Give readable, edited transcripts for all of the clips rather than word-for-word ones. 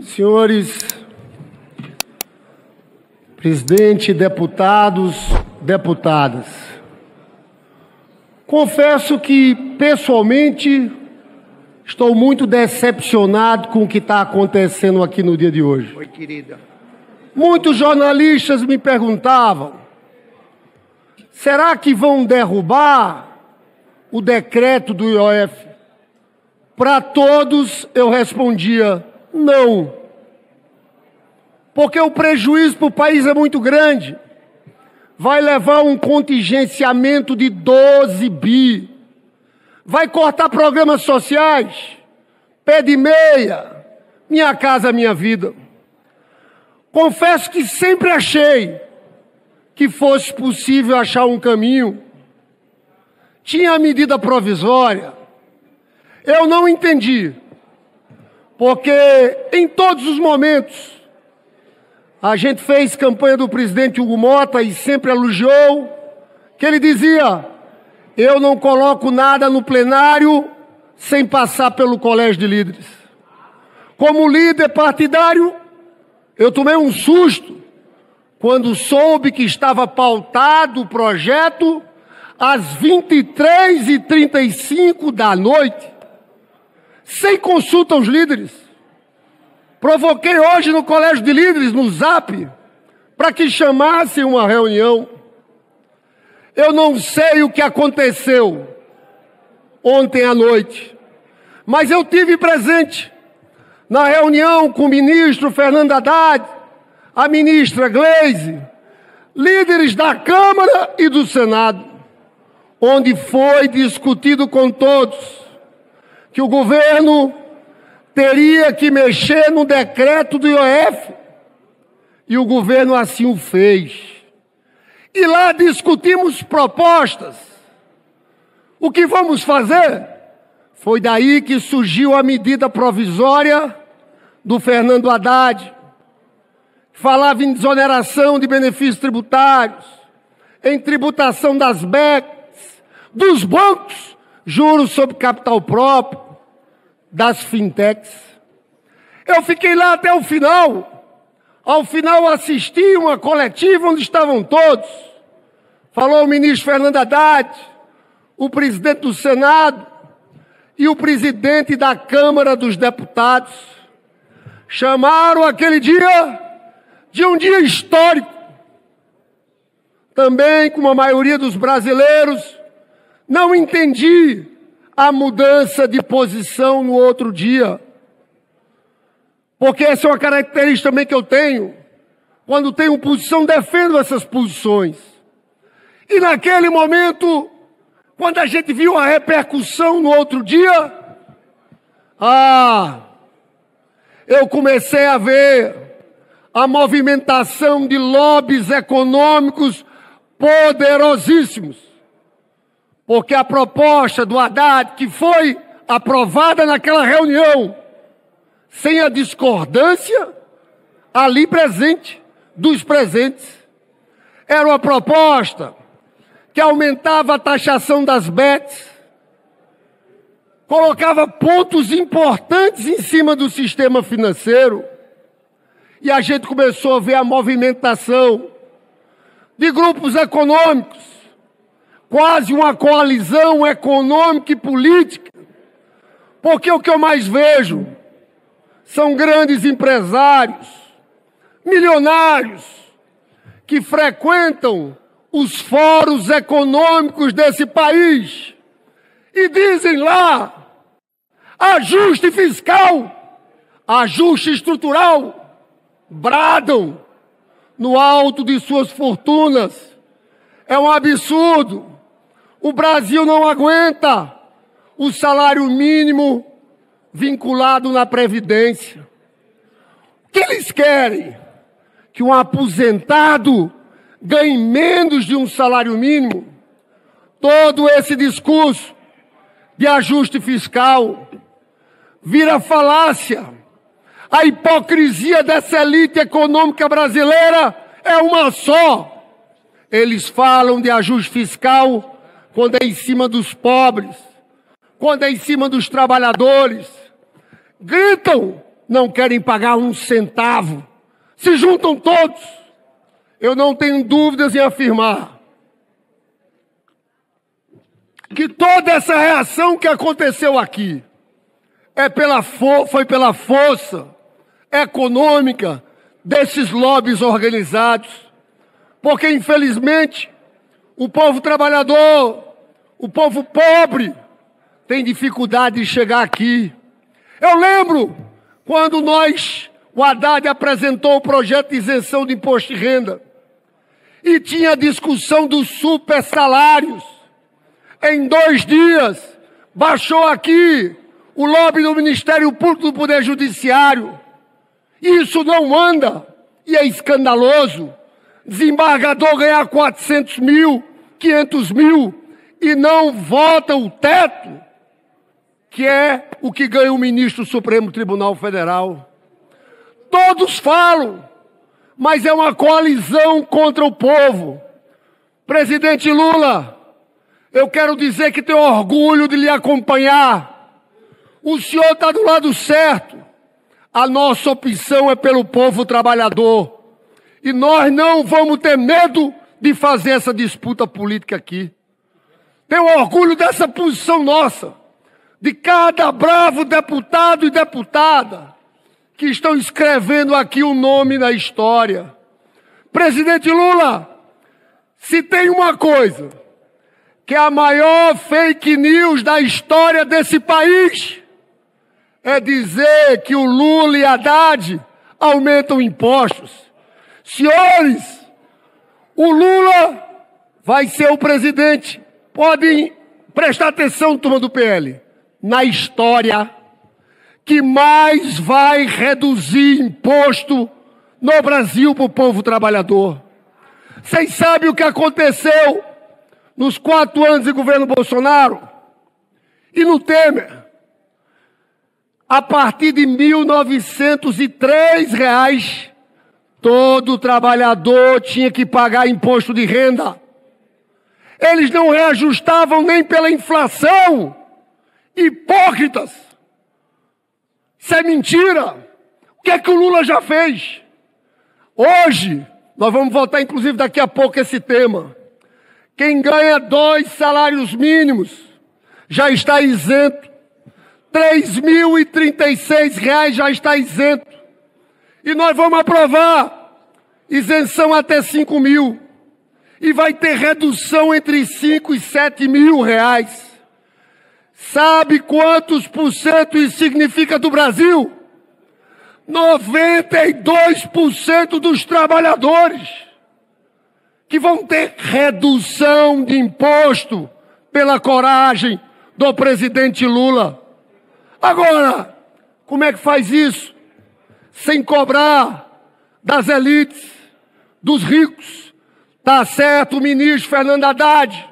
Senhores presidente, deputados, deputadas, confesso que, pessoalmente, estou muito decepcionado com o que está acontecendo aqui no dia de hoje. Oi, querida. Muitos jornalistas me perguntavam: será que vão derrubar o decreto do IOF? Para todos eu respondia: não. Porque o prejuízo para o país é muito grande. Vai levar um contingenciamento de 12 bi. Vai cortar programas sociais, pé de meia, Minha Casa Minha Vida. Confesso que sempre achei que fosse possível achar um caminho. Tinha a medida provisória. Eu não entendi, porque em todos os momentos a gente fez campanha do presidente Hugo Motta e sempre elogiou, que ele dizia: eu não coloco nada no plenário sem passar pelo colégio de líderes. Como líder partidário, eu tomei um susto quando soube que estava pautado o projeto às 23h35 da noite, sem consulta aos líderes. Provoquei hoje no colégio de líderes, no Zap, para que chamassem uma reunião. Eu não sei o que aconteceu ontem à noite, mas eu tive presente na reunião com o ministro Fernando Haddad, a ministra Gleisi, líderes da Câmara e do Senado, onde foi discutido com todos que o governo teria que mexer no decreto do IOF, e o governo assim o fez. E lá discutimos propostas. O que vamos fazer? Foi daí que surgiu a medida provisória do Fernando Haddad, que falava em desoneração de benefícios tributários, em tributação das BECs, dos bancos, juros sobre capital próprio, das fintechs. Eu fiquei lá até o final. Ao final assisti uma coletiva onde estavam todos. Falou o ministro Fernando Haddad, o presidente do Senado e o presidente da Câmara dos Deputados. Chamaram aquele dia de um dia histórico. Também, como a maioria dos brasileiros, não entendi a mudança de posição no outro dia. Porque essa é uma característica também que eu tenho. Quando tenho posição, defendo essas posições. E naquele momento, quando a gente viu a repercussão no outro dia, eu comecei a ver a movimentação de lobbies econômicos poderosíssimos. Porque a proposta do Haddad, que foi aprovada naquela reunião, sem a discordância ali presente, dos presentes, era uma proposta que aumentava a taxação das BECs, colocava pontos importantes em cima do sistema financeiro, e a gente começou a ver a movimentação de grupos econômicos, quase uma coalizão econômica e política, porque o que eu mais vejo são grandes empresários, milionários, que frequentam os fóruns econômicos desse país e dizem lá: ajuste fiscal, ajuste estrutural, bradam no alto de suas fortunas. É um absurdo. O Brasil não aguenta o salário mínimo vinculado na Previdência. O que eles querem? Que um aposentado ganhe menos de um salário mínimo? Todo esse discurso de ajuste fiscal vira falácia. A hipocrisia dessa elite econômica brasileira é uma só. Eles falam de ajuste fiscal quando é em cima dos pobres, quando é em cima dos trabalhadores. Gritam não querem pagar um centavo. Se juntam todos. Eu não tenho dúvidas em afirmar que toda essa reação que aconteceu aqui foi pela força econômica desses lobbies organizados. Porque, infelizmente, o povo trabalhador, o povo pobre, tem dificuldade de chegar aqui. Eu lembro quando o Haddad apresentou o projeto de isenção de imposto de renda e tinha a discussão dos super salários. Em 2 dias, baixou aqui o lobby do Ministério Público do Poder Judiciário. Isso não anda e é escandaloso. Desembargador ganhar 400 mil, 500 mil e não vota o teto, que é o que ganha o ministro do Supremo Tribunal Federal. Todos falam, mas é uma coalizão contra o povo. Presidente Lula, eu quero dizer que tenho orgulho de lhe acompanhar. O senhor está do lado certo. A nossa opção é pelo povo trabalhador. E nós não vamos ter medo de fazer essa disputa política aqui. Tenho orgulho dessa posição nossa, de cada bravo deputado e deputada que estão escrevendo aqui um nome na história. Presidente Lula, se tem uma coisa que é a maior fake news da história desse país, é dizer que o Lula e Haddad aumentam impostos. Senhores, o Lula vai ser o presidente. Podem prestar atenção, turma do PL, na história que mais vai reduzir imposto no Brasil para o povo trabalhador. Vocês sabem o que aconteceu nos 4 anos de governo Bolsonaro e no Temer? A partir de R$ 1.903, todo trabalhador tinha que pagar imposto de renda. Eles não reajustavam nem pela inflação. Hipócritas! Isso é mentira! O que é que o Lula já fez? Hoje, nós vamos votar inclusive daqui a pouco esse tema. Quem ganha 2 salários mínimos já está isento. R$ 3.036 já está isento. E nós vamos aprovar isenção até 5 mil. E vai ter redução entre 5 e 7 mil reais. Sabe quantos por cento isso significa do Brasil? 92% dos trabalhadores que vão ter redução de imposto pela coragem do presidente Lula. Agora, como é que faz isso? Sem cobrar das elites, dos ricos. Tá certo o ministro Fernando Haddad,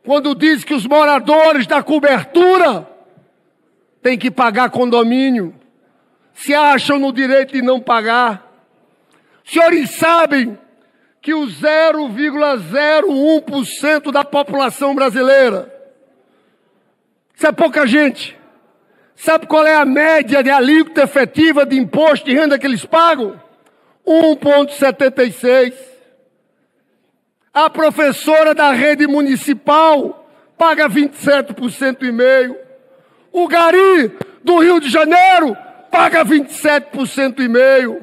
quando diz que os moradores da cobertura têm que pagar condomínio, se acham no direito de não pagar. Os senhores sabem que o 0,01% da população brasileira, isso é pouca gente. Sabe qual é a média de alíquota efetiva de imposto de renda que eles pagam? 1,76%. A professora da rede municipal paga 27,5%. O gari do Rio de Janeiro paga 27,5%.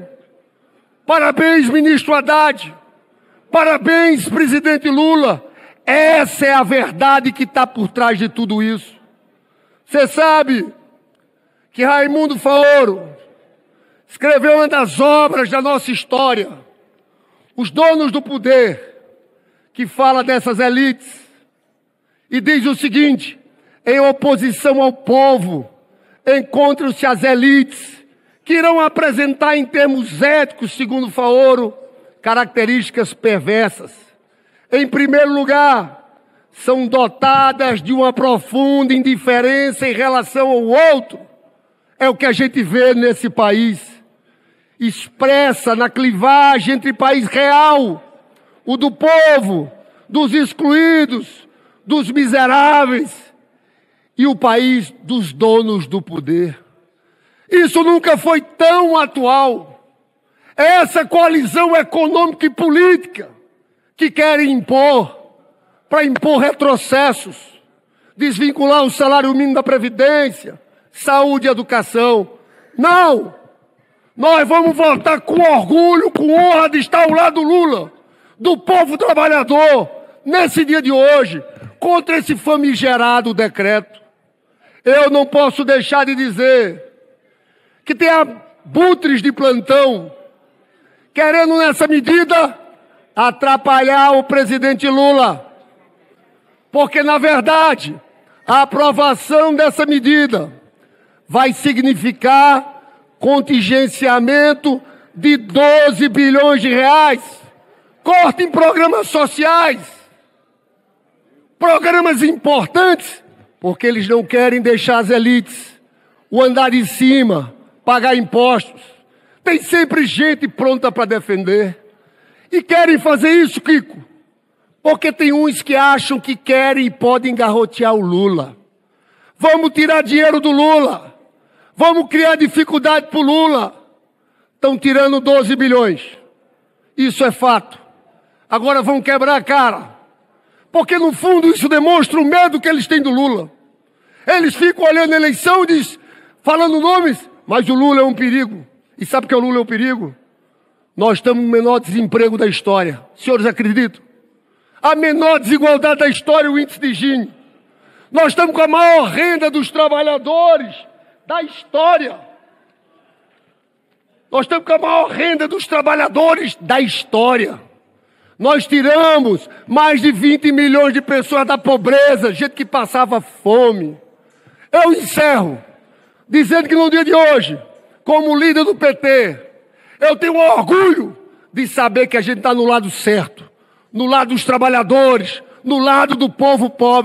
Parabéns, ministro Haddad. Parabéns, presidente Lula. Essa é a verdade que está por trás de tudo isso. Você sabe que Raimundo Faoro escreveu uma das obras da nossa história, Os Donos do Poder, que fala dessas elites, e diz o seguinte: em oposição ao povo, encontram-se as elites, que irão apresentar em termos éticos, segundo Faoro, características perversas. Em primeiro lugar, são dotadas de uma profunda indiferença em relação ao outro. É o que a gente vê nesse país, expressa na clivagem entre país real, o do povo, dos excluídos, dos miseráveis, e o país dos donos do poder. Isso nunca foi tão atual. Essa coalizão econômica e política que querem impor, para impor retrocessos, desvincular o salário mínimo da Previdência, saúde e educação. Não! Nós vamos votar com orgulho, com honra de estar ao lado do Lula, do povo trabalhador, nesse dia de hoje, contra esse famigerado decreto. Eu não posso deixar de dizer que tem abutres de plantão querendo, nessa medida, atrapalhar o presidente Lula. Porque, na verdade, a aprovação dessa medida vai significar contingenciamento de 12 bilhões de reais, corte em programas sociais, programas importantes, porque eles não querem deixar as elites, o andar de cima, pagar impostos. Tem sempre gente pronta para defender. E querem fazer isso, Kiko, porque tem uns que acham que querem e podem garrotear o Lula. Vamos tirar dinheiro do Lula. Vamos criar dificuldade para o Lula. Estão tirando 12 bilhões. Isso é fato. Agora vão quebrar a cara. Porque, no fundo, isso demonstra o medo que eles têm do Lula. Eles ficam olhando a eleição e falando nomes, mas o Lula é um perigo. E sabe o que o Lula é um perigo? Nós estamos no menor desemprego da história. Senhores acreditam? A menor desigualdade da história, o índice de Gini. Nós estamos com a maior renda dos trabalhadores da história. Nós estamos com a maior renda dos trabalhadores da história. Nós tiramos mais de 20 milhões de pessoas da pobreza, gente que passava fome. Eu encerro dizendo que no dia de hoje, como líder do PT, eu tenho orgulho de saber que a gente está no lado certo, no lado dos trabalhadores, no lado do povo pobre.